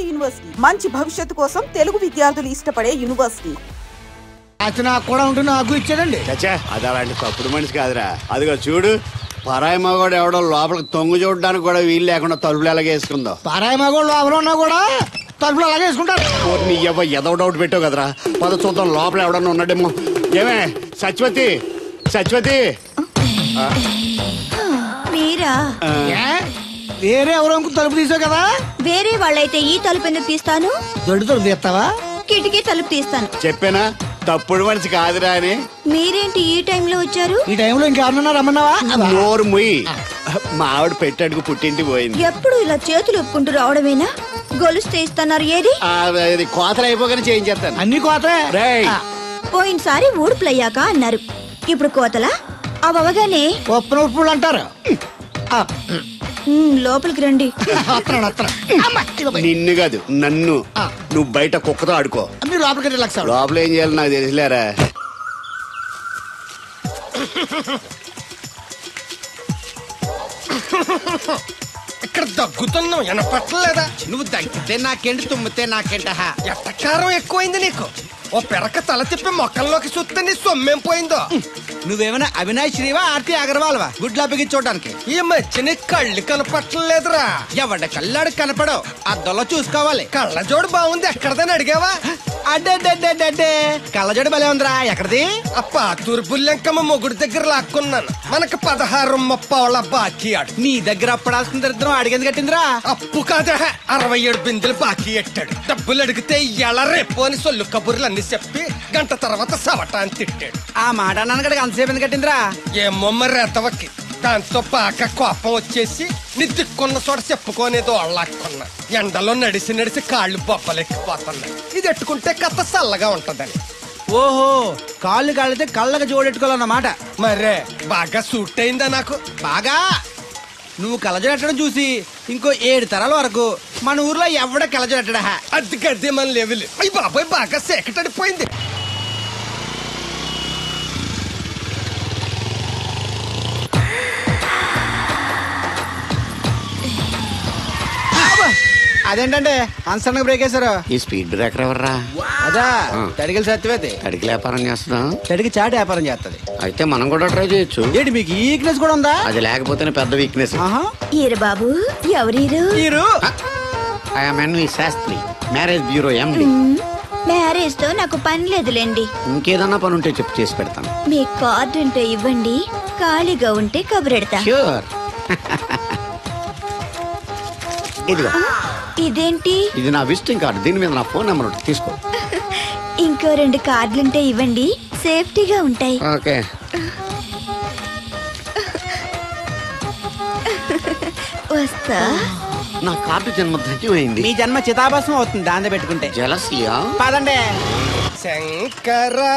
University మంచి భవిష్యత్తు కోసం తెలుగు విద్యార్థులు ఇష్టపడే యూనివర్సిటీ. కూడా ఉంటుంది నాకు ఇచ్చాడండి. అది అలాంటి తప్పుడు మనిషి కాదురా. అదిగో చూడు, పరాయి మగోడు ఎవడో లోపలికి తొంగు చూడడానికి కూడా వీలు లేకుండా తలుపులు ఎలాగ వేసుకుందో. పరాయి మగోడు లోపల ఉన్నా కూడా తలుపులు అలాగే వేసుకుంటారు. నీ ఏదో డౌట్ పెట్టావు కదరా. పద చూద్దాం లోపల ఎవడన్నా ఉన్నాడేమో. ఏమే సత్యవతి, సత్యవతి మీరా? వేరే ఎవరో తలుపు తీసావు కదా. వేరే వాళ్ళైతే ఈ తలుపు ఎందుకు తీస్తాను? దొడ్డు తలుపు తీస్తావా? కిటికీ తలుపు తీస్తాను. చెప్పానా తప్పుడు మనిషి కాదురా అని. మీరేంటి ఈ టైంలో వచ్చారు? ఈ టైంలో ఇంకెవరన్నా రమ్మన్నావా? నోరు ముయ్యి. మా ఆవిడ పెట్టాడుకు పుట్టింటి పోయింది. ఎప్పుడు ఇలా చేతులు ఒప్పుకుంటూ రావడమేనా? గొలుస్తే ఇస్తున్నారు. ఏది కోతలు అయిపోగానే చేయించేస్తాను. అన్ని కోతలే. పోయినసారి ఊడుపులయ్యాక అన్నారు, ఇప్పుడు కోతలా? అవగానే ఉప్పులు అంటారు. లోపలికి రండి. నిన్ను కాదు నన్ను. నువ్వు బయట కుక్కతో ఆడుకో. మీరు లోపలికి లోపల ఏం చేయాలి నాకు తెలిసిలేరా. ఇక్కడ దగ్గుతున్నావు వినపట్టలేదా? నువ్వు దగ్గితే నాకేంటి, తుమ్మితే నాకేంట. ఎట్టకారం ఎక్కువైంది నీకు. ఓ పెరక తల తిప్పి మొక్కల్లోకి చూస్తే నీ సొమ్మేం పోయిందో. నువ్వేమైనా అవినాష్ శ్రీవా, ఆర్తి అగర్వాల్వా గుడ్లా బిగించోడానికి? ఈ మధ్య నీ కళ్ళు కనపట్టలేదురా. ఎవడ కళ్ళాడు కనపడవు, అద్దంలో చూసుకోవాలి. కళ్ళజోడు బాగుంది, ఎక్కడదని అడిగావా? అడ్డే కళ్ళజోడు భలే ఉందిరా. ఎక్కడిది? ఆ పాతూరు బుల్లెంకమ్మ మొగుడు దగ్గర లాక్కున్నాను. మనకు 16 బాకీ ఆడు. నీ దగ్గర అప్పడాల్సిన దరిద్రం అడిగింది కట్టిందిరా. అప్పు కాదా, 67 బిందెలు బాకీ ఎట్టాడు. డబ్బులు అడిగితే ఎలా రేపు అని సొల్లు కబుర్లు అన్ని చెప్పి గంట తర్వాత సవటాన్ని తిట్టాడు. ఆ మాట అన్నాను అంతసేపు ఎందుకు కట్టిందిరా? ఏమో మరి ఎతవకి. దాంతో బాగా కోపం వచ్చేసి నీ దిక్కున్న చోట చెప్పుకోనేదో అళ్ళాక్కున్నా. ఎండలో నడిచి కాళ్ళు బొప్పలెక్కిపోతున్నాయి. ఇది ఎట్టుకుంటే కథ చల్లగా ఉంటదని. ఓహో, కాళ్ళు కాళ్ళైతే కళ్ళకు జోడెట్టుకోవాలన్నమాట. మరే బాగా సూట్ అయిందా నాకు? బాగా. నువ్వు కళ్ళజోడెట్టడం చూసి ఇంకో 7 తరాల వరకు మన ఊర్లో ఎవడ కళ్ళజోడెట్టడా. అది గడ్డి మన లెవెల్. అయ్యి బాబాయ్ బాగా సేకటడిపోయింది. అదేంటంటే అన్సన్ బ్రేక్ వేశారు. ఈ స్పీడ్ బ్రేకర్ ఎవర్రా? అదా తడిగిలి సత్యవేతి. తడికి వ్యాపారం చేస్తున్నాం. తడికి చాటి వ్యాపారం చేస్తది. అయితే మనం కూడా ట్రై చేయొచ్చు. ఏంటి మీకు ఈ వీక్నెస్ కూడా ఉందా? అది లేకపోతేనే పెద్ద వీక్నెస్. ఈరు బాబు, ఎవరీరు? Shastri, marriage bureau MD. Marriage తో నాకు పని లేదులేండి. ఇంకేదన్నా పని ఉంటే చెప్పు, చేసి పెడతాను. మీ కార్డు ఉంటే ఇవ్వండి, ఖాళీగా ఉంటే కబురెడతా. ష్యూర్. ఇదిగో. ఇదేంటి? ఇది నా విజిటింగ్ కార్డు. దీని మీద నా ఫోన్ నెంబర్ ఉంటుంది, తీసుకో. ఇంకో 2 కార్డులుంటే ఇవ్వండి, సేఫ్టీగా ఉంటాయి. ఓకే. వస్తా. నా కార్డు జన్మ ధన్యమైంది. మీ జన్మ చితాభాసం అవుతుంది దాన్ని పెట్టుకుంటే. జలసియా? పదండి. శంకరా,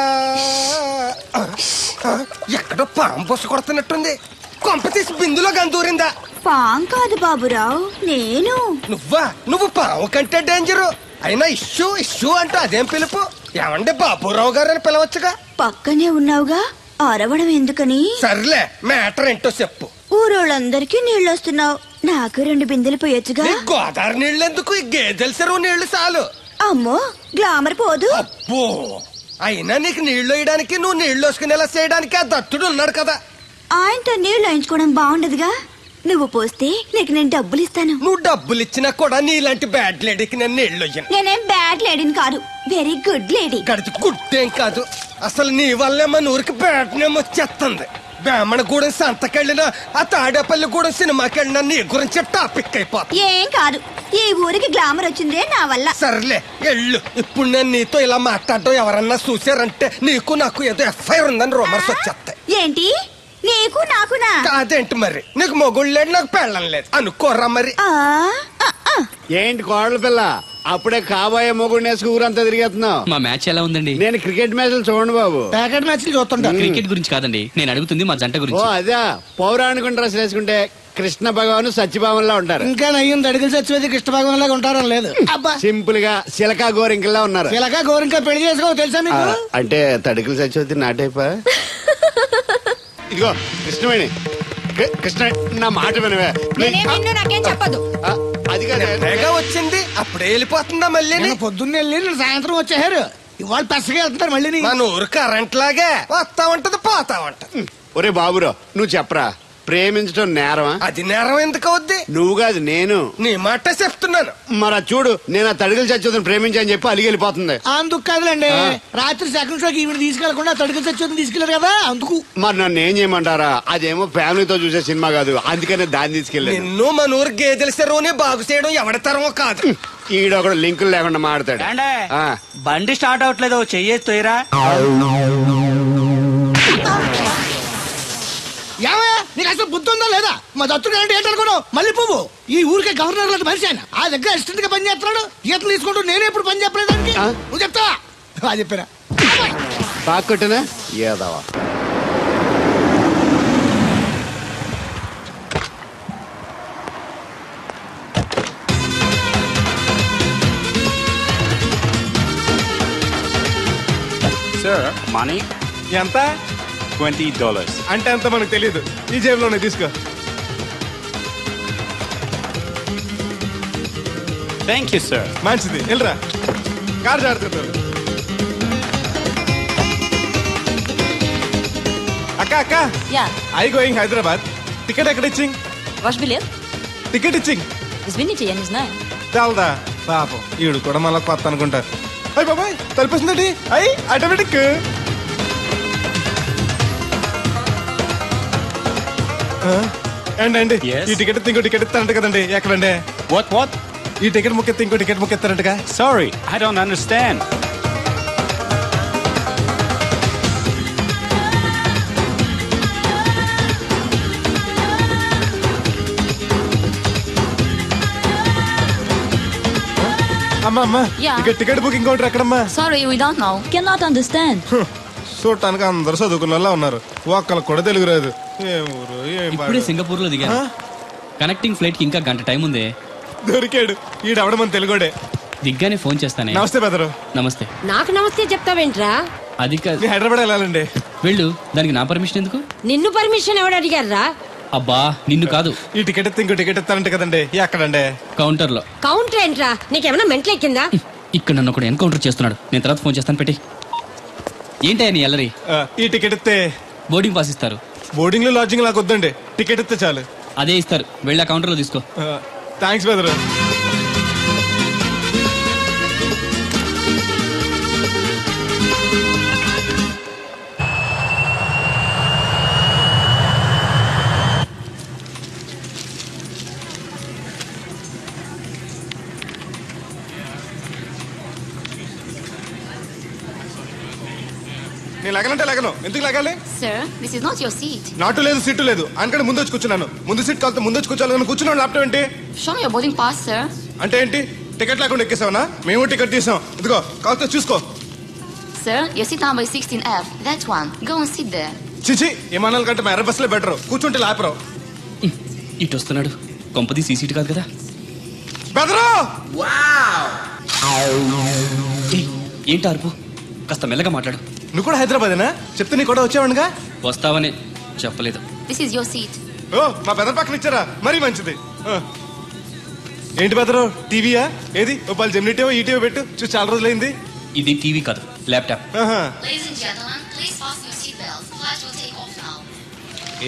ఎక్కడో పాము బొస్సు కొడుతున్నట్టుంది. కొంప తీసి బిందులో గందూరిందా? పాం కాదు బాబురావు, నేను. నువ్వు పాము కంటే డేంజరు. అయినా ఇష్యూ అంటూ అదేం పిలుపు? ఏమంటే బాబురావు గారు అని పిలవచ్చుగా. పక్కనే ఉన్నావుగా, అరవడం ఎందుకని? సర్లే, మ్యాటర్ ఏంటో చెప్పు. ఊరోళ్ళందరికీ నీళ్ళు వస్తున్నావు, నాకు 2 బిందెలు పోయొచ్చుగా. గోదావరి నీళ్ళు ఎందుకు? ఈ గేదెల చెరువు నీళ్లు చాలు. అమ్మో, గ్లామర్ పోదు. అబ్బో, అయినా నీకు నీళ్లు వేయడానికి, నువ్వు నీళ్లు వేసుకునేలా చేయడానికి ఆ దత్తుడు ఉన్నాడు కదా. ఆయనతో నీళ్లు వేయించుకోవడం బాగుండదుగా. నువ్వు పోస్తే నీకు నేను డబ్బులు ఇస్తాను. నువ్వు డబ్బులు ఇచ్చినా కూడా నీలాంటి బ్యాడ్ లేడీకి నేను నీళ్లు వేయను. నేనేం బ్యాడ్ లేడీని కాదు, వెరీ గుడ్ లేడీ. గడిచి గుడ్డేం కాదు. అసలు నీ వల్లే మన ఊరికి బ్యాడ్ నేమ్ వచ్చేస్తుంది. బ్రాహ్మణగూడెం సంతకెళ్ళినా, ఆ తాడేపల్లిగూడెం సినిమాకెళ్ళినా నీ గురించి టాపిక్ అయిపోతుంది. ఏం కాదు, ఈ ఊరికి గ్లామర్ వచ్చిందే నా వల్ల. సర్లే ఎళ్ళు. ఇప్పుడు నేను నీతో ఇలా మాట్లాడడం ఎవరన్నా చూసారంటే నీకు నాకు ఏదో ఎఫ్ఐఆర్ ఉందని రూమర్స్ వచ్చేస్తాయి. ఏంటి? నీకు నాకునా? కాదేంటి మరి? నీకు మొగుడు లేడు, నాకు పెళ్ళం లేదు అనుకోరా మరి. ఏంటి కోడల పిల్ల, అప్పుడే కాబోయే మొగుడు ఊరంతా తిరిగేస్తున్నావు? మా మ్యాచ్ ఎలా ఉందండి? నేను క్రికెట్ మ్యాచ్లు చూడండి బాబు. ప్యాకెట్ మ్యాచ్లు చూస్తుంటా. క్రికెట్ గురించి కాదండి నేను అడుగుతుంది, మా జంట గురించి. ఓ అదే, పౌరాణిక డ్రెస్ వేసుకుంటే కృష్ణ భగవాన్ సత్యభావంలా ఉంటారు. ఇంకా నయ్యం తడిగిలి సత్యవేది కృష్ణ భగవాన్ లాగా ఉంటారని లేదు. సింపుల్ గా సిలకా గోరింకల్లా ఉన్నారు. సిలకా గోరింక పెళ్లి చేసుకో తెలుసా మీకు? అంటే తడికలు సత్యవతి నాటైపా. ఇదిగో కృష్ణవేణి, కృష్ణ నా మాట వినవే. నాకేం చెప్పదు. అది కాదు నిన్నగా వచ్చింది అప్పుడే వెళ్ళిపోతుందా మళ్ళీ నేను పొద్దున్నే వెళ్ళి నేను సాయంత్రం వచ్చేసారు ఇవాళ పెసగా వెళ్తున్నారు మళ్ళీ మన ఊరు కరెంట్ లాగే వస్తా ఉంటది పోతా ఉంటది. ఒరే బాబురా నువ్వు చెప్పరా, ప్రేమించడం నేరమా? అది నేరం ఎందుకు అవుద్ది? నువ్వు కాదు నేను. నీ మాట చెప్తున్నాను. మరి చూడు, నేను ఆ తడికలు చచ్చోదని ప్రేమించని చెప్పి అలిగి వెళ్ళిపోతుంది. అందుకు కాదులేండి, రాత్రి సెకండ్ షోకి ఈవిడ తీసుకెళ్లకుండా తడికలు చచ్చి తీసుకెళ్లారు కదా అందుకు. మరి నన్ను ఏం చేయమంటారా? అదేమో ఫ్యామిలీతో చూసే సినిమా కాదు, అందుకనే దాన్ని తీసుకెళ్ళాను. నిన్ను మన ఊరు గేదెల చెరువుని బాగు చేయడం ఎవరి తరమో కాదు. ఈడొకడు లింకులు లేకుండా మాడతాడు. బండి స్టార్ట్ అవట్లేదు, చెయ్యేస్తోయరా. ఏమయ్యా నీకు అసలు బుద్ధి ఉందా లేదా? మా దత్తుడు అంటే ఏంటనుకున్నావు? మళ్ళీ పువ్వు ఈ ఊరికే గవర్నర్ లాంటి మనిషి ఆయన. ఆ దగ్గర అసిస్టెంట్ గా పని చేస్తున్నాడు, ఈతలు తీసుకుంటూ నేనే ఎప్పుడు పని చెప్పలేదానికి. నువ్వు చెప్తావా? చెప్పారా బాగా కొట్టినా ఏదవా. సార్ మనీ ఎంత? $20. అంటే అంత మనకు తెలియదు, ఈ జేబులోనే తీసుకో. Thank you sir. మంచిది, వెళ్ళరా, కార్ జాడుతుంటారు. అక్క అక్క, ఐ గోయింగ్ హైదరాబాద్. టికెట్ ఎక్కడ ఇచ్చింగ్? Ваш билет? టికెట్ ఇచ్చింగ్. Извините, я не знаю. చాలదా పాపం, ఈడు కూడా మళ్ళీ కొత్త అనుకుంటారు. అయ్యి బాబాయ్ తలిపేసిందండి, అయ్యి ఆటోమేటిక్. అండి ఈ టికెట్ ఇంకో టికెట్ ఇస్తారంట కదండి, ఎక్కడండి? What? ఈ టికెట్ ముక్కెత్తి ఇంకో టికెట్ ముక్కెత్తారంటగా. Sorry, I don't understand. అమ్మా ఇక టికెట్ బుకింగ్ కౌంటర్ ఎక్కడమ్మా? Sorry, we don't know. Cannot understand. చూడటానికి అందరు చదువుకున్న వాళ్ళ ఉన్నారు, ఒక్కళ్ళకి కూడా తెలుగు రాదు. ఏం ఊరు ఏం ఇప్పుడే సింగపూర్ లో దిగాను. కనెక్టింగ్ ఫ్లైట్ కి ఇంకా గంట టైం ఉంది. దొరికాడు ఈడవడం మన తెలుగుడే. దిగ్గానే ఫోన్ చేస్తానే. నమస్తే బెదరు. నమస్తే. నాకు నమస్తే చెప్తావేంట్రా? అది కాదు, హైదరాబాద్ వెళ్ళాలండి. వెళ్ళు, దానికి నా పర్మిషన్ ఎందుకు? నిన్ను పర్మిషన్ ఎవడు అడిగారా? అబ్బా నిన్ను కాదు. ఈ టికెట్ ఇస్తే ఇంకో టికెట్ ఇస్తారంట కదండి, ఎక్కడండి? కౌంటర్ లో. కౌంటర్ ఏంట్రా? నీకేమైనా మెంటల్ ఎక్కిందా? ఇక్కడ నన్ను ఒకడు ఎన్కౌంటర్ చేస్తున్నాడు, నేను తర్వాత ఫోన్ చేస్తాను. పెట్టి ఏంటయ్యా నీ అల్లరి? ఈ టికెట్ ఇస్తే బోర్డింగ్ పాస్ ఇస్తారు. బోర్డింగ్ లో లాడ్జింగ్ నాకు వద్దండి, టికెట్ ఇస్తే చాలు. అదే ఇస్తారు, వెళ్ళి ఆ కౌంటర్ లో తీసుకో. థ్యాంక్స్ బెదరు. నేను లాగాలంటే లాగను, ఎందుకు లాగాలి? Sir, this is not your seat. నాటు లేదు, సీటు లేదు, అందుకని ముందు వచ్చి కూర్చున్నాను. ముందు సీట్ కాలితే ముందు వచ్చి కూర్చోాలని కూర్చున్నాను. ల్యాప్టాప్ ఏంటి? Show me your boarding pass, sir. అంటే ఏంటి? టికెట్ లేకుండా ఎక్కేసావనా? మేము టికెట్ తీసాం, ఇదిగో కాలితే చూసుకో. Sir, your seat number is 16F. That one. Go and sit there. చిచి, విమానాల కంటే మా ఎర్ర బస్సులే బెటర్, కూర్చుంటే లాపరావు. ఇటు వస్తున్నాడు, కొంపది సీసీటీ కాదు కదా. బెదరు ఏంటి అరుపు? కాస్త మెల్లగా మాట్లాడు. నువ్వు కూడా హైదరాబాదేనా? చెప్తే నీ కూడా వచ్చావనుగా. వస్తావని చెప్పలేదు. This is your seat. ఓ మా బెదర్ పక్కన ఇచ్చారా, మరీ మంచిది. ఏంటి బెదరు, టీవీయా? ఏది ఓ పాలు జెమినిటీవో ఈటీవో పెట్టు, చూసి చాలా రోజులైంది. ఇది టీవీ కాదు, laptop. Ladies and gentlemen, please fasten your seat belts. Flight will take off now.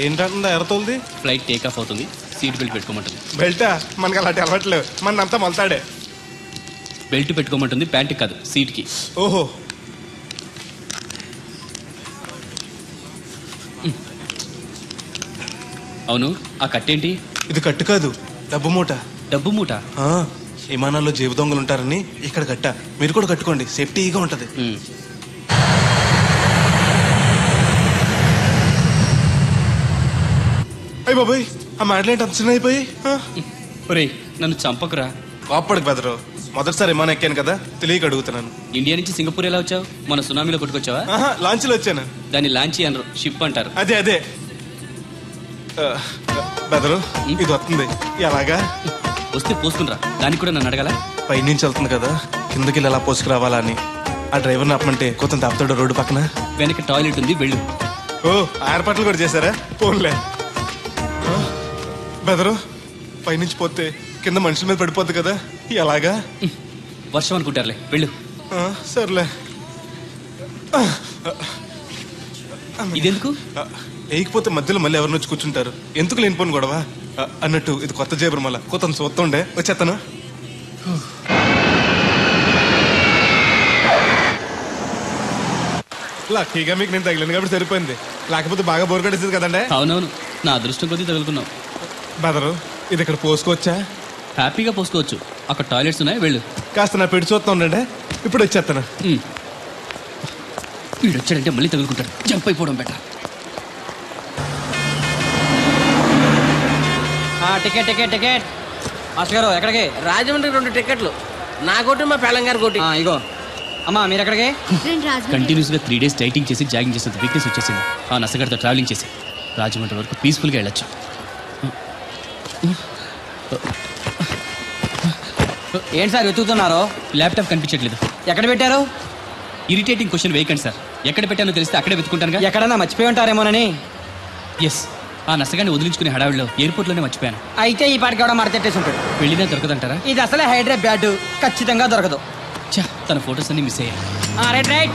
ఏంటంటుందా ఎర్రతోల్ది? ఫ్లైట్ టేక్ ఆఫ్ అవుతుంది, సీట్ బెల్ట్ పెట్టుకోమంటుంది. బెల్టా? మనకి అలాంటి అలవాట్లేవు, మన అంతా మొలతాడే. బెల్ట్ పెట్టుకోమంటుంది, ప్యాంట్ కాదు, సీట్ కి. ఓహో, అవును, ఆ కట్టేంటి? ఇది కట్టు కాదు, డబ్బు మూట. డబ్బు మూట? విమానాల్లో జేబు దొంగలు ఉంటారని ఇక్కడ కట్ట. మీరు కూడా కట్టుకోండి, సేఫ్టీగా ఉంటది. అయ్యి బాబాయ్, ఆ మాటలేంటి అంత చిన్న అయిపోయి? ఒరేయ్, నన్ను చంపకురా. కోప్పడికి బెదరు, మొదటిసారి విమానం ఎక్కాను కదా, తెలియక అడుగుతున్నాను. ఇండియా నుంచి సింగపూర్ ఎలా వచ్చావు? మన సునామీలో కొట్టుకొచ్చావా? లాంచ్లో వచ్చాను. దాన్ని లాంచీ అనరు, షిప్ అంటారు. అదే అదే. బెదరు, ఇది వస్తుంది ఎలాగా? వస్తే పోసుకునిరా, దానికి కూడా నన్ను అడగాల? పైనుంచి వెళ్తుంది కదా, కిందకి ఎలా పోసుకురావాలా అని. ఆ డ్రైవర్ని ఆపమంటే కొంత దాపుతాడు రోడ్డు పక్కన. వెనక టాయిలెట్ ఉంది, వెళ్ళు. ఓ, ఏర్పాట్లు కూడా చేశారా? పోన్లే. బెదరు, పైనుంచి పోతే కింద మనుషుల మీద పడిపోద్ది కదా, ఎలాగా? వర్షం అనుకుంటారులే, వెళ్ళు. సర్లే. ఇదెందుకు? వేయకపోతే మధ్యలో మళ్ళీ ఎవరిని వచ్చి కూర్చుంటారు, ఎందుకు లేనిపోను గొడవ అన్నట్టు. ఇది కొత్త జేబురు, మళ్ళా కొత్త చూస్తుండే వచ్చేస్తాను. లక్కీగా మీకు నేను తగిలింది కాబట్టి సరిపోయింది, లేకపోతే బాగా బోర్ కట్టేసింది కదండి. అవునవును, నా అదృష్టం కొద్దీ తగులుకున్నావు. బెదరు, ఇది ఇక్కడ పోసుకోవచ్చా? హ్యాపీగా పోసుకోవచ్చు, అక్కడ టాయిలెట్స్ ఉన్నాయి, వెళ్ళు. కాస్త నా పెట్టి చూస్తా ఉండండి, ఇప్పుడు వచ్చేస్తాను. వీడు వచ్చాడంటే మళ్ళీ తగులుకుంటాడు, జంప్ అయిపోవడం better. Ticket ticket ticket. Master గారు ఎక్కడికి? రాజమండ్రికి 2 టికెట్లు, నా కోటి మా పెళ్ళం గారి కోటి. ఇగో అమ్మా, మీరు ఎక్కడికి? కంటిన్యూస్ గా 3 days డైటింగ్ చేసి జాగింగ్ చేసేంత వీక్నెస్ వచ్చేసింది. ఆ నసగడితో ట్రావెలింగ్ చేసి రాజమండ్రి వరకు పీస్ఫుల్గా వెళ్ళొచ్చు. ఏంటి సార్ వెతుకుతున్నారు? ల్యాప్టాప్ కనిపించట్లేదు. ఎక్కడ పెట్టారు? ఇరిటేటింగ్ క్వశ్చన్ వేయకండి సార్. ఎక్కడ పెట్టానో తెలిస్తే అక్కడే వెతుకుంటాను. ఎక్కడన్నా మర్చిపోయి ఉంటారేమోనని. ఎస్, ఆ నసగాన్ని వదిలించుకునే హడావిడిలో ఎయిర్పోర్ట్లోనే మర్చిపోయాను. అయితే ఈ పాటికి కూడా మడతెట్టేసి ఉంటాడు. వెళ్ళినా దొరకదంటారా? ఇది అసలే హైదరాబాద్, ఖచ్చితంగా దొరకదు. చా, తన ఫొటోస్ అన్ని మిస్ అయ్యాయి. రైట్.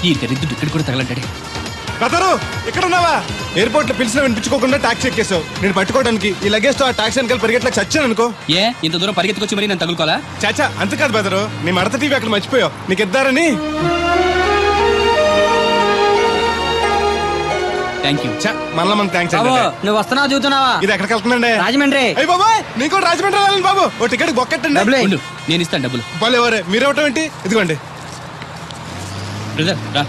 ఈ దరిద్రుడు ఇక్కడ కూడా తగలంటాడే. బెదరు, ఇక్కడ ఉన్నావా? ఎయిర్పోర్ట్ లో పిలిచినా వినిపించుకోకుండా టాక్సీ ఎక్కేసావు. నేను పట్టుకోవడానికి ఈ లగేజ్ తో ఆ టాక్సీ వెనకాల పరిగెట్లా చచ్చాను అనుకో. ఏ, ఇంత దూరం పరిగెత్తుకొచ్చి మరి నేను తగులుకోవాలా? చాచా, అంతకాదు బెదరు, నీ మడత టీవీ అక్కడ మర్చిపోయావు, నీకు ఇద్దారని. Thank you. మళ్ళీ మనం థ్యాంక్స్. నువ్వు వస్తున్నావు చూస్తున్నావా? ఇది ఎక్కడికి వెళ్తుందండి? రాజమండ్రి. అయ్యి బాబాయ్, నీకు రాజమండ్రి వెళ్ళాలి బాబు. ఓ టికెట్ బొక్కెట్టండి. నేను ఇస్తాను డబ్బులు. వాళ్ళు ఎవరే? మీరు ఇవ్వటం ఏంటి? ఇదిగోండి. బ్రదర్ రా,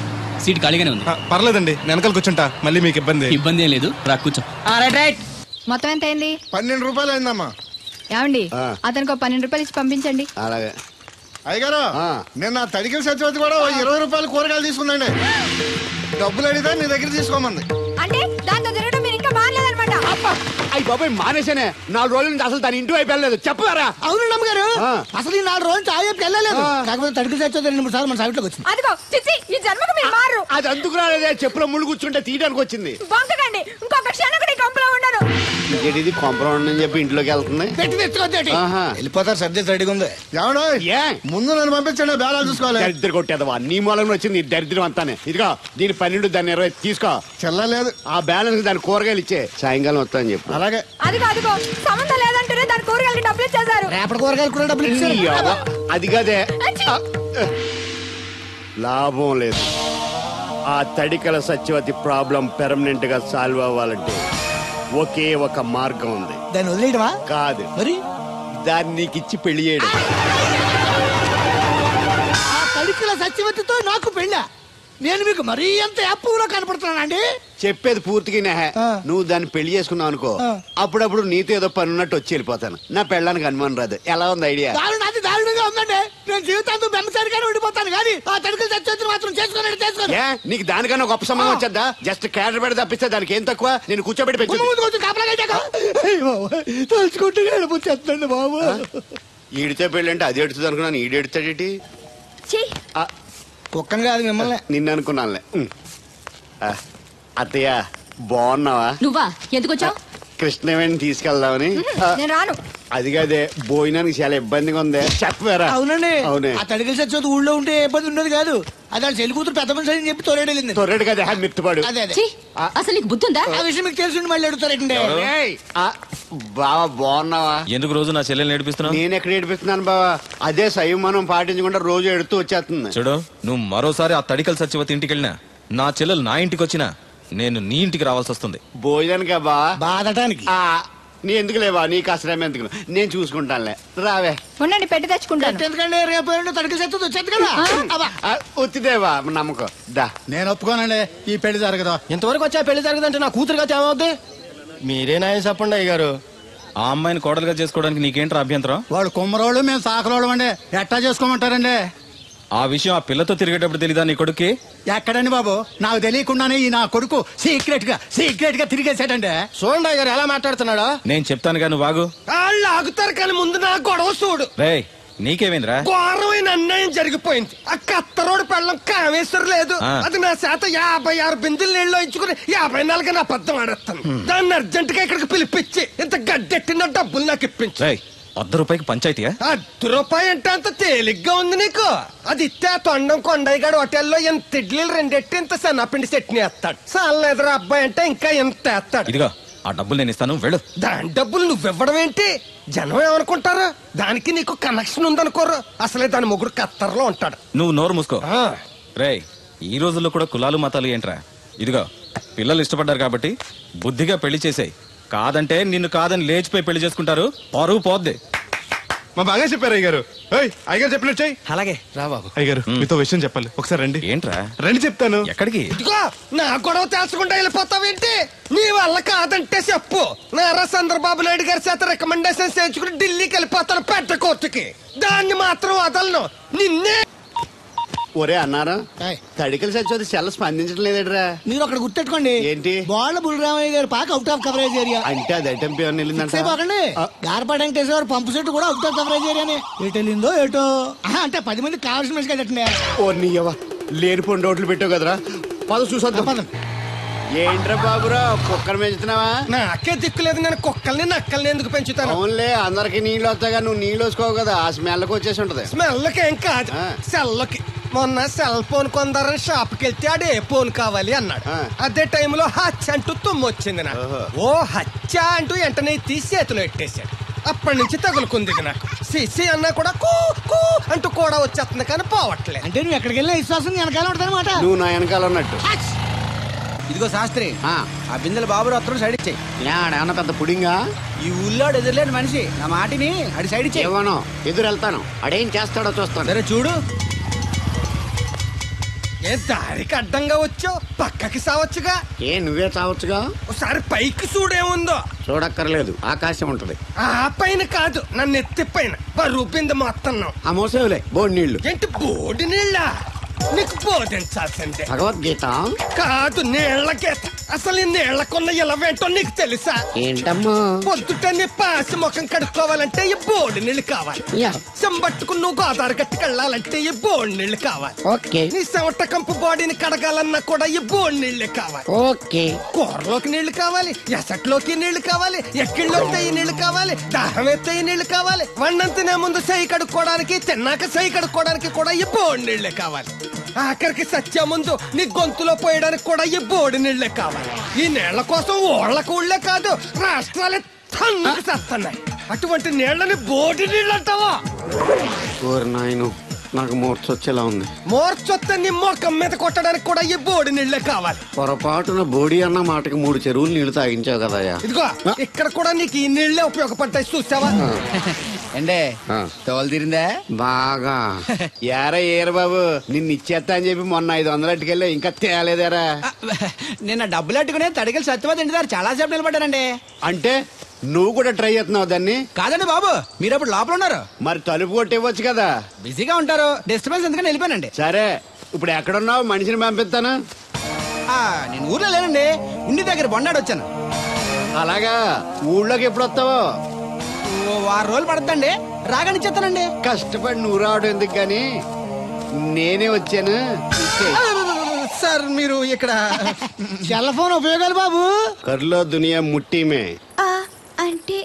సీట్ ఖాళీగానే ఉంది. పర్లేదండి, వెనకాల కూర్చుంటా, మళ్ళీ మీకు ఇబ్బంది. ఇబ్బంది ఏం లేదు, రా కూర్చో. రైట్. మొత్తం ఎంత అయింది? 12 రూపాయలు అయిందమ్మా. ఏమండి, అతనికి 12 రూపాయలు ఇచ్చి పంపించండి. అలాగే. అయ్యగారు, నేను నా తడికిల సత్యవతి కూడా 20 రూపాయలు కూరగాయలు తీసుకుందండి. డబ్బులు అడిగితే నీ దగ్గర తీసుకోమంది. అంటే దాంతో తిరగడం మీరు ఇంకా మానలేదన్నమాట. అయ్యి బాబాయ్, మానేశానే. 4 రోజుల నుంచి అసలు తన ఇంటి వైపు వెళ్ళలేదు. చెప్పారా? అవును నమ్మగారు, అసలు ఈ 4 రోజులు చాయ్ వెళ్ళలేదు. కాకపోతే తడికి సత్యవతి 2-3 సార్లు మన సైట్లోకి వచ్చింది. అదిగో చిచ్చి, ఈ జన్మకు మీరు మారు. అది అందుకు రాలేదే, చెప్పులో ముళ్ళు కూర్చుంటే తీయడానికి వచ్చింది. బొంకకండి, ఇంకొక క్షణం కూడా ఈ కంపలో ఉండను. ఇది కాంపౌండ్ అని చెప్పి ఇంట్లోకి వెళ్తుంది. వెళ్ళిపోతారు, సబ్జెక్ట్ రెడీగా ఉంది. ఏమన్నా ముందు నన్ను పంపించండి, బేళాలు చూసుకోవాలి. దరిద్ర కొట్టేదవా, నీ మూలంగా వచ్చింది ఈ దరిద్రం అంతానే. ఇదిగో దీని 12, దాన్ని 20 తీసుకో. చెల్లలేదు. ఆ బ్యాలెన్స్ దాని కూరగాయలు ఇచ్చే, సాయంకాలం వస్తాను చెప్పు. అలాగే. అదిగో అదిగో, సంబంధం లేదంటేనే దాని కూరగాయలకి డబ్బులు ఇచ్చేశారు. రేపటి కూరగాయలు కూడా డబ్బులు ఇచ్చారు. అది కదే, లాభం లేదు. ఆ తడికల సత్యవతి ప్రాబ్లం పెర్మనెంట్ గా సాల్వ్ అవ్వాలంటే ఒకే ఒక మార్గం ఉంది. దాన్ని వదిలేయడమా? కాదు, మరి దాన్ని నీకు ఇచ్చి పెళ్లి చేయడం. ఆ తడికల సత్యవతితో నాకు పెళ్ళ? నేను మీకు మరీ ఎంత యాప్లో కనపడుతున్నానండి? చెప్పేది పూర్తిగా నువ్వు దాన్ని పెళ్లి చేసుకున్నావు అనుకో, అప్పుడప్పుడు నీతో ఏదో పని ఉన్నట్టు వచ్చి వెళ్ళిపోతాను. నా పెళ్ళడానికి అనుమానం రాదు. ఎలా ఉంది ఐడియా? అది దారుణంగా ఉందండి. నేను జీవితాంతం బెమ్మసారిగానే ఉండిపోతాను కానీ ఆ తడికల సత్యవతిని మాత్రం చేసుకోను. నీకు దానికన్నా గొప్ప సంబంధం వచ్చేద్దా? జస్ట్ క్యాడర్ పెడితే తప్పిస్తే దానికి ఏం తక్కువ? నేను కూర్చోబెట్టి తలుచుకుంటే వెళ్ళిపోతుందండి బాబు. ఈడితే పెళ్ళి అంటే అది ఎడుతుంది అనుకున్నాను, ఈడు ఎడుతాడేటి? కుక్కను కాదు మిమ్మల్ని. నిన్ను అనుకున్నానులే. అత్తయ్య బాగున్నావా? నువ్వా? ఎందుకు వచ్చావు? కృష్ణవేణి తీసుకెళ్దామని. నేను రాను. అది కాదే, భోజనానికి చాలా ఇబ్బందిగా ఉంది. చెప్పారా? అవునండి. అవునే. ఆ తడికల సత్యవతి ఊళ్ళో ఉంటే ఏ ఇబ్బంది ఉండదు కాదు. అది వాళ్ళ చెల్లి కూతురు పెద్ద మనిషి అని చెప్పి తొరేడెళ్ళింది. తొర్రెడు కదా, మిత్తుపాడు. అదే అసలు నీకు బుద్ధి ఉందా? ఆ విషయం మీకు తెలిసి మళ్ళీ అడుగుతారండి. బావా బాగున్నావా? ఎందుకు రోజు నా చెల్లెల్ని ఏడిపిస్తున్నావు? నేను ఎక్కడ ఏడిపిస్తున్నాను బావా? అదే సంయమనం పాటించకుండా రోజు ఎడుతూ వచ్చేస్తుంది. చూడు, నువ్వు మరోసారి ఆ తడికల సత్యవతి ఇంటికి వెళ్ళినా, నా చెల్లెలు నా ఇంటికి వచ్చినా, నేను నీ ఇంటికి రావాల్సి వస్తుంది. భోజనానికా బావా? బాధటానికి. నీ ఎందుకు లేవా, నీకు అసలు ఎందుకు, నేను చూసుకుంటానులే. రావే. ఉండండి, పెట్టి తెచ్చుకుంటాను. ఎందుకంటే రేపు తడికల సత్యవతి వచ్చేది కదా. వచ్చిదేవా నమ్మకం. దా. నేను ఒప్పుకోనండి, ఈ పెళ్లి జరగదు. ఇంతవరకు వచ్చా పెళ్లి జరగదంటే నా కూతురుగా ఏమవుద్ది? మీరే నాయ చెప్పండి అయ్య గారు. ఆ అమ్మాయిని కోడలుగా చేసుకోవడానికి నీకేంట్రా అభ్యంతరం? వాడు కుమ్మరోళ్ళు, మేము సాకరోళ్ళు అండి. ఎట్టా చేసుకోమంటారండి? ఆ విషయం ఆ పిల్లతో తిరిగేటప్పుడు తెలీదా నీ కొడుక్కి? ఎక్కడండి బాబు, నాకు తెలియకుండానే ఈ నా కొడుకు సీక్రెట్ గా తిరిగేసాడండి. చూడండి అయ్య గారు ఎలా మాట్లాడుతున్నాడు. నేను చెప్తాను కానీ నువ్వు ఆగు. వాళ్ళు ఆగుతారు కానీ ముందు నా గొడవ చూడు. రేయ్, నీకేమైందిరా? ఘోరమైన అన్యాయం జరిగిపోయింది. ఆ కత్తరోడు పెళ్ళం కామేశ్వరం లేదు. అది నా చేత 56 బిందులు నీళ్ళు ఇచ్చుకుని 54 అబద్ధం ఆడేస్తాను. దాన్ని అర్జెంట్ గా ఇక్కడికి పిలిపించి ఇంత గడ్డెట్టిన డబ్బులు నాకు ఇప్పించు. ₹100 పంచాయతీయా? ₹100 అంటే అంత తేలిగ్గా ఉంది నీకు? అది ఇస్తే తొండం కొండయ్యగాడు హోటల్లో ఎంత ఇడ్లీలు 2 ఎట్టి ఇంత సన్నపిండి చట్నీ వేస్తాడు. సాలేదురా అబ్బాయి అంటే ఇంకా ఎంత వేస్తాడు. ఇదిగో ఆ డబ్బులు నేను ఇస్తాను, వెళ్ళు. దాని డబ్బులు నువ్వివ్వడం ఏంటి? జనం ఏమనుకుంటారు? దానికి నీకు కనెక్షన్ ఉందనుకోరు. అసలే దాని మొగుడు కత్తర్లో ఉంటాడు. నువ్వు నోరు మూసుకో. రేయ్, ఈ రోజుల్లో కూడా కులాలు మతాలు ఏంట్రా? ఇదిగో పిల్లలు ఇష్టపడ్డారు కాబట్టి బుద్ధిగా పెళ్లి చేసేయ్. కాదంటే నిన్ను కాదని లేచిపోయి పెళ్లి చేసుకుంటారు, పరువు పోద్ది. మా బాగా చెప్పారు అయ్యగారు. అయ్యగారు చెప్పినట్టు చెయ్యి. అలాగే రా బాబు. అయ్యగారు మీతో విషయం చెప్పాలి, ఒకసారి రండి. ఏంట్రా? రండి చెప్తాను. ఎక్కడికి? ఇదిగో నా గొడవ తెలుసుకుంటా వెళ్ళిపోతావేంటి? నీ వల్ల కాదంటే చెప్పు. నారా చంద్రబాబు నాయుడు గారి చేత రికమెండేషన్ చేయించుకుని ఢిల్లీకి వెళ్ళిపోతాను పెద్ద కోర్టుకి. దాన్ని మాత్రం వదలను. నిన్నే ఒరే అన్నారా, తడికలు సచ్చిపోతే సెల్ల స్పందించడం లేదట్రా. మీరు అక్కడ గుర్తెట్టుకోండి, ఏంటి బాళ్ళ బుల్రామయ్య గారి పాక అవుట్ ఆఫ్ కవరేజ్ ఏరియా అంటే అది ఐటమ్ పేరు వెళ్ళిందంటే గార్పాడు వెంకటేశ్వర పంపు సెట్ కూడా అవుట్ ఆఫ్ కవరేజ్ ఏరియానే. ఎటు వెళ్ళిందో ఏటో అంటే 10 మంది కావాల్సిన మనిషి కదండి. ఓ నీయవా, లేనిపోండి రోడ్లు పెట్టావు కదరా. పద చూసొద్దాం. ఏంట్రా బాబురా, కుక్కలు పెంచుతున్నావా? నాకే దిక్కులేదు, నేను కుక్కల్ని నక్కల్ని ఎందుకు పెంచుతాను? అవునులే, అందరికి నీళ్ళు వస్తాగా, నువ్వు నీళ్ళు వేసుకోవు కదా, ఆ స్మెల్కి వచ్చేసి ఉంటది. స్మెల్కి ఏం కాదు, సెల్కి. మొన్న సెల్ ఫోన్ కొందరని షాప్కి వెళ్తే ఆడే ఫోన్ కావాలి అన్నాడు. అదే టైంలో హచ్చ అంటూ తుమ్మొచ్చింది నాకు. ఓ హచ్చ అంటూ వెంటనే తీసి చేతిలో ఎట్టేశాడు. అప్పటి నుంచి తగులుకుంది నాకు. సిసి అన్నా కూడా కూ కూ అంటూ కూడా వచ్చేస్తుంది కానీ పోవట్లేదు. అంటే నువ్వు ఎక్కడికి వెళ్ళినా విశ్వాసం వెనకాల ఉంటుందన్నమాట. నువ్వు నా వెనకాల ఉన్నట్టు. ఇదిగో శాస్త్రి, ఆ బిందెల బాబు అత్తరు సైడ్ ఇచ్చాయి. ఏమన్నా పెద్ద పుడింగా? ఈ ఊళ్ళో ఎదురులేని మనిషి, నా మాటిని అడి సైడ్ ఇచ్చాయి. ఏమోనో ఎదురు వెళ్తాను, అడేం చేస్తాడో చూస్తాను. సరే చూడు. ఏ దారికి అడ్డంగా వచ్చావు, పక్కకి సావచ్చుగా. ఏ నువ్వే చావచ్చుగా. ఒకసారి పైకి చూడేముందో. చూడక్కర్లేదు, ఆకాశం ఉంటది. ఆ పైన కాదు, నన్ను ఎత్తి పైన రూపింది మొత్తం. ఆ మోసేవులే బోడి నీళ్లు. ఏంటి బోడి నీళ్ళ? నీకు బోధించాల్సిందే. భగవద్గీత కాదు, నీళ్ల గీత. అసలు ఈ నీళ్లకున్న ఇలవేంటో నీకు తెలుసా? ఏంటమ్మా? పొద్దుట నీ పాసి ముఖం కడుక్కోవాలంటే ఈ బోడి నీళ్లు కావాలి. చెంబట్టుకుని నువ్వు గోదావరి గట్టుకెళ్ళాలంటే ఈ బోడి నీళ్లు కావాలి. నీ చెమట కంపు బాడీని కడగాలన్నా కూడా ఈ బోడి నీళ్లే కావాలి. కూరలోకి నీళ్లు కావాలి, ఎసట్లోకి నీళ్లు కావాలి, ఎక్కిళ్ళలోకి ఈ నీళ్లు కావాలి, దాహం ఎత్తే ఈ నీళ్లు కావాలి. వండం తినే ముందు చెయ్యి కడుక్కోవడానికి, తిన్నాక చెయ్యి కడుక్కోవడానికి కూడా ఈ బోడి నీళ్లే కావాలి. ఆఖరికి సత్య ముందు నీ గొంతులో పోయడానికి కూడా ఈ బోడి నీళ్లే కావాలి. ఈ నీళ్ల కోసం ఓళ్లకు ఊళ్ళే కాదు, రాష్ట్రాలే తన్నుకు చేస్తున్నాయి. అటువంటి నీళ్లని బోడి నీళ్ళు అంటావా? నాకు మూర్చొచ్చేలా ఉంది. మూర్చొస్తే నీ మొఖం మీద కొట్టడానికి కూడా ఈ బోడి నీళ్లే కావాలి. పొరపాటున బోడి అన్న మాటకి 3 చెరువులు నీళ్లు తాగించావు కదా. ఇదిగో ఇక్కడ కూడా నీకు ఈ నీళ్లే ఉపయోగపడ్డాయి, చూసావా? అంటే తోలు తీరిందా బాగా? ఏరా ఏరు బాబు, నిన్ను ఇచ్చేస్తా అని చెప్పి మొన్న 500 అట్టుకెళ్ళి ఇంకా తేలేదారా? నిన్న డబ్బులు అట్టుకునే తడికలు సత్యవతి ఇంటి దగ్గర చాలా సేపు నిలబడ్డానండి. అంటే నువ్వు కూడా ట్రై చేస్తున్నావు దాన్ని? కాదండి బాబు, మీరు అప్పుడు లోపల ఉన్నారు. మరి తలుపు కొట్టివ్వచ్చు కదా. బిజీగా ఉంటారు, డిస్టర్బెన్స్ ఎందుకని వెళ్ళిపోయానండి. సరే, ఇప్పుడు ఎక్కడున్నావు? మనిషిని పంపిస్తాను. నేను ఊర్లో లేనండి, ఇంటి దగ్గర బొండాడు వచ్చాను. అలాగా? ఊళ్ళోకి ఎప్పుడు వస్తావో? 6 రోజులు పడుతుందండి, రాగానే చెప్తానండి. కష్టపడి నువ్వు రావడం ఎందుకు గాని నేనే వచ్చాను. సార్ మీరు ఇక్కడ సెల్ ఫోన్ ఉపయోగాలు బాబు. కర్లో దునియా ముట్టిమే అంటే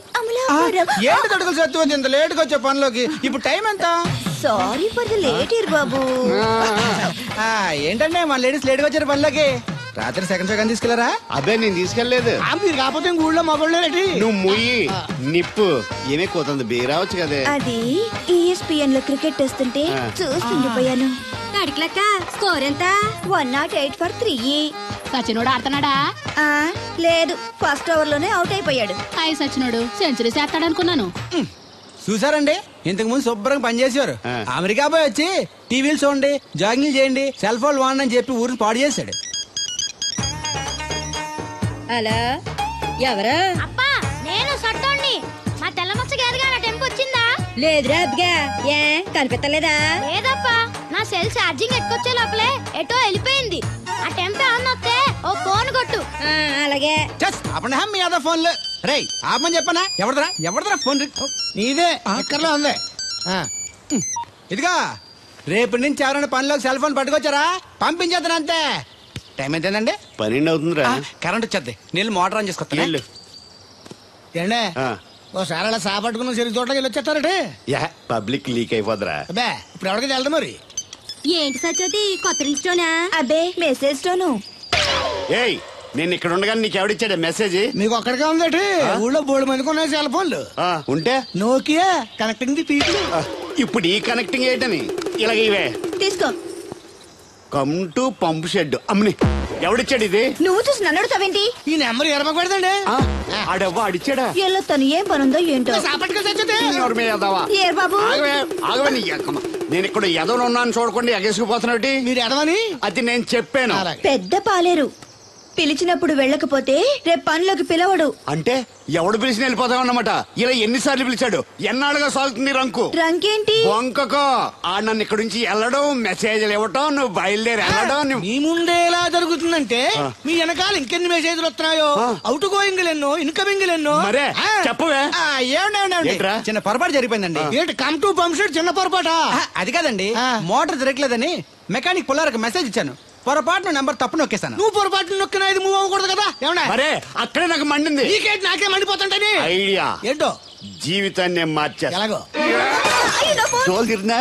ఏంటి తడుకలు సత్యవతి ఇంత లేట్ గా వచ్చే పనిలోకి? ఇప్పుడు టైం ఎంత? Sorry for the late year బాబు. ఏంటంటే మా లేడీస్ లేట్ గా వచ్చారు పనిలోకి. రాత్రి సెకండ్ సెకండ్ తీసుకెళ్లారా? అదే నేను తీసుకెళ్లేదు. మీరు కాకపోతే ఊళ్ళో మగోళ్ళేటి. నువ్వు ముయ్యి నిప్పు ఏమే కోతుంది బీరావచ్చు కదే. అది ESPN లో క్రికెట్ వస్తుంటే చూస్తుండిపోయాను. తడికలక్క స్కోర్ ఎంత? 108 for 3. సచినోడు ఆడుతున్నాడా? లేదు, ఫస్ట్ ఓవర్ లోనే అవుట్ అయిపోయాడు. సచినోడు సెంచరీ చేస్తాడనుకున్నాను. చూసారండి, ఇంతకు ముందు శుభ్రంగా పనిచేసేవారు. అమెరికా పోయి వచ్చి టీవీలు చూడండి, జాగింగ్ చేయండి, సెల్ ఫోన్ వాడండి అని చెప్పి ఊరిని పాడు చేశాడు. హలో, ఎవరు? అప్పా, నేను సట్టోణ్ణి. మా తెల్లమచ్చ గారిగా నా టెంపు వచ్చిందా? లేదురా అబ్బగా, ఏ కనిపెట్టలేదా? లేదప్పా, నా సెల్ ఛార్జింగ్ ఎక్కొచ్చే లోపలే ఎటో వెళ్ళిపోయింది. ఆ టెంపే అన్న వస్తే ఓ ఫోన్ కొట్టు. అలాగే. అప్పుడు మీ అదా ఫోన్లు రే ఆపమని చెప్పనా? ఎవడదరా ఫోన్? నీదే ఎక్కర్లో ఉంది. ఇదిగా రేపటి నుంచి ఎవరైనా పనిలోకి సెల్ ఫోన్ పట్టుకొచ్చారా పంపించేద్దాను అంతే. టైం ఎంతేనండి? 12 అవుతుందిరా. కరెంట్ వచ్చేద్ది. నీళ్ళు మోటార్ ఆన్ చేసుకొస్తా. ఏండే ఓసారి అలా సాపట్టుకున్న సరి చోట్లకి వెళ్ళి వచ్చేస్తారటే. Public leak అయిపోద్రా. అబ్బే ఇప్పుడు ఎవరికి వెళ్దాం మరి. ఏంటి సత్యవతి కొత్త రింగ్స్టోనా? అబ్బే మెసేజ్ టోను. ఏయ్ నేను ఇక్కడ ఉండగానే నీకు ఎవడిచ్చాడే మెసేజ్? మీకు ఒక్కడికే ఉందటి. ఊళ్ళో 3 మందికి ఉన్నాయి సెల్ ఫోన్లు. ఉంటే నోకియా కనెక్టింగ్ ది పీపుల్. ఇప్పుడు ఈ కనెక్టింగ్ ఏంటని ఇలాగ ఇవే తీసుకో. Come to pump shed. అమ్మని ఎవడిచ్చాడు ఇది? నువ్వు చూసి నన్ను అడుగుతావేంటి? ఈ నెంబర్ ఎరమకూడదండి. ఆడవ్వ అడిచాడా? ఎలా తను ఏం పనుందో ఏంటో. ఏ బాబు నేను ఇక్కడ ఎదవను ఉన్నాను చూడకుండా ఎగేసుకుపోతున్నట్టు. మీరు ఎదవని అది నేను చెప్పాను. పెద్ద పాలేరు పిలిచినప్పుడు వెళ్ళకపోతే రేపు పనిలోకి పిలవడు. అంటే ఎవడు పిలిచిన వెళ్ళిపోతామన్నమాట. ఇలా ఎన్నిసార్లు పిలిచాడు? ఎన్నాళ్ళుగా సాగుతుంది రంకు. రంకేంటి? వంకకో ఆ నన్ను ఇక్కడ నుంచి వెళ్ళడం, మెసేజ్లు ఇవ్వటం, నువ్వు బయలుదేరి వెళ్ళడం. మీ ముందే ఎలా జరుగుతుందంటే మీ వెనకాల ఇంకెన్ని మెసేజ్లు వస్తున్నాయో. అవుట్ గోయింగ్ ఎన్నో, ఇన్కమింగ్ ఎన్నో. మరే చెప్పవే. చిన్న పొరపాటు జరిగిపోయిందండి. ఏంటి కమ్ టు పంప్ షెడ్ చిన్న పొరపాట? అది కాదండి, మోటార్ తిరగలేదని మెకానిక్ పుల్లారకు మెసేజ్ ఇచ్చాను. పొరపాటున నెంబర్ తప్పు నొక్కేశాను. నువ్వు పొరపాటు నొక్కినా ఇది మూవ్ అవ్వకూడదు కదా. ఏమన్నా మరే అక్కడే నాకు మండింది. నీకేంటి నాకే మండిపోతుంటని ఐడియా ఏంటో జీవితాన్ని మార్చేస్తా. ఎలాగో తోలు తిరిగినా